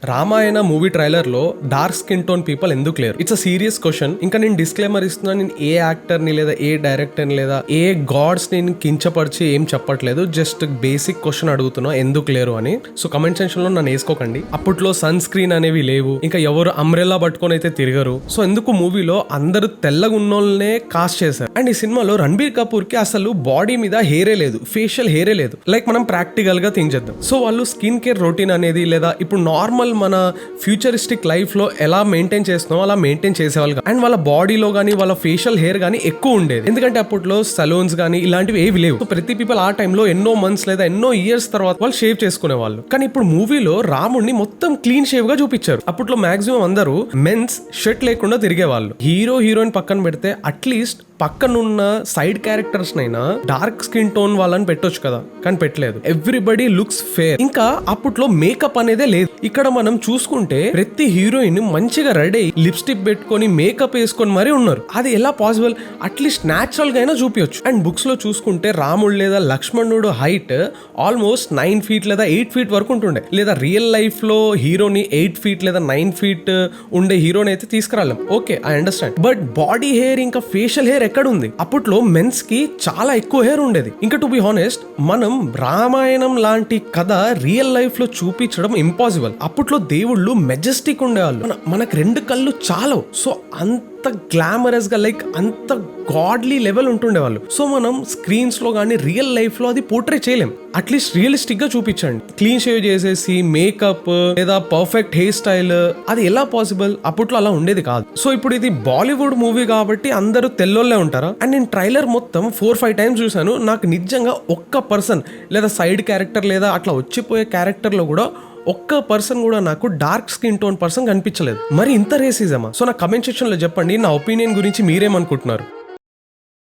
Ramayana movie trailer లో dark skin tone people ఎందుకు లేరు? It's a serious question. ఇంకా నేను డిస్క్లైమర్ ఇస్తున్నా, నేను ఏ యాక్టర్ ని లేదా ఏ డైరెక్టర్ ని లేదా ఏ గాడ్స్ ని కించపరిచి ఏం చెప్పట్లేదు. జస్ట్ బేసిక్ క్వశ్చన్ అడుగుతున్నా, ఎందుకు లేరు అని. సో కమెంట్ సెక్షన్ లో నన్ను వేసుకోకండి. అప్పట్లో సన్ స్క్రీన్ అనేవి లేవు, ఇంకా ఎవరు అంబ్రెల్లా పట్టుకొని అయితే తిరగరు. సో ఎందుకు మూవీలో అందరూ తెల్లగా ఉన్నోళ్ళనే కాస్ట్ చేశారు. అండ్ ఈ సినిమాలో రణబీర్ కపూర్ కి అసలు బాడీ మీద హెయిరే లేదు, ఫేషియల్ హెయిరే లేదు. లైక్ మనం ప్రాక్టికల్ గా థింక్ చేద్దాం. సో వాళ్ళు స్కిన్ కేర్ రొటీన్ అనేది లేదా ఇప్పుడు నార్మల్ మన ఫ్యూచరిస్టిక్ లైఫ్ లో ఎలా మెయింటైన్ చేస్తున్నామో అలా మెయింటైన్ చేసేవాళ్ళు. అండ్ వాళ్ళ బాడీలో గానీ వాళ్ళ ఫేషియల్ హెయిర్ గానీ ఎక్కువ ఉండేది, ఎందుకంటే అప్పట్లో సలూన్స్ గానీ ఇలాంటివి ఏవి లేవు. ప్రతి పీపుల్ ఆ టైంలో ఎన్నో మంత్స్ లేదా ఎన్నో ఇయర్స్ తర్వాత వాళ్ళు షేవ్ చేసుకునే వాళ్ళు. కానీ ఇప్పుడు మూవీలో రాముడిని మొత్తం క్లీన్ షేవ్ గా చూపించారు. అప్పట్లో మాక్సిమం అందరూ మెన్స్ షర్ట్ లేకుండా తిరిగేవాళ్ళు. హీరో హీరోయిన్ పక్కన పెడితే అట్లీస్ట్ పక్కనున్న సైడ్ క్యారెక్టర్స్ నైనా డార్క్ స్కిన్ టోన్ వాళ్ళని పెట్టొచ్చు కదా, కానీ పెట్టలేదు. Everybody looks fair. ఇంకా అప్పట్లో మేకప్ అనేదే లేదు. ఇక్కడ మనం చూసుకుంటే ప్రతి హీరోయిన్ మంచిగా రెడీ అయ్యి లిప్స్టిక్ పెట్టుకొని మేకప్ వేసుకొని మరీ ఉన్నారు. అది ఎలా పాసిబుల్? అట్లీస్ట్ న్యాచురల్ గా అయినా చూపించచ్చు. అండ్ బుక్స్ లో చూసుకుంటే రాముడు లేదా లక్ష్మణుడు హైట్ ఆల్మోస్ట్ 9 feet లేదా 8 feet వరకు ఉంటుండే. లేదా రియల్ లైఫ్ లో హీరోని 8 feet లేదా 9 feet ఉండే హీరోని అయితే తీసుకురాలేం. Okay, I understand. But body hair ఇంకా ఫేషియల్ హెయిర్ ఎక్కడ ఉంది? అప్పట్లో మెన్స్ కి చాలా ఎక్కువ హెయిర్ ఉండేది. ఇంకా టు బి హానెస్ట్, మనం రామాయణం లాంటి కథ రియల్ లైఫ్ లో చూపించడం ఇంపాసిబుల్. అప్పట్లో దేవుళ్ళు మెజెస్టిక్ ఉండేవాళ్ళు. మనకు 2 కళ్ళు చాలు. సో అంత గ్లామరస్ గా, లైక్ అంత గాడ్లీ లెవెల్ ఉంటుండే వాళ్ళు. సో మనం స్క్రీన్స్ లో గానీ రియల్ లైఫ్ లో అది పోర్ట్రే చేయలేం. అట్లీస్ట్ రియలిస్టిక్ గా చూపించండి. క్లీన్ షేవ్ చేసేసి మేకప్ లేదా పర్ఫెక్ట్ హెయిర్ స్టైల్, అది ఎలా పాసిబుల్? అప్పట్లో అలా ఉండేది కాదు. సో ఇప్పుడు ఇది బాలీవుడ్ మూవీ కాబట్టి అందరూ తెల్లోళ్ళే ఉంటారా? అండ్ నేను ట్రైలర్ మొత్తం 4-5 times చూసాను. నాకు నిజంగా ఒక్క పర్సన్ లేదా సైడ్ క్యారెక్టర్ లేదా అట్లా వచ్చిపోయే క్యారెక్టర్ లో కూడా ఒక్క పర్సన్ కూడా నాకు డార్క్ స్కిన్ టోన్ పర్సన్ కనిపించలేదు. మరి ఇంత రేసిజమా? సో నా కమెంట్ సెక్షన్ లో చెప్పండి, నా ఒపీనియన్ గురించి మీరేమనుకుంటున్నారు?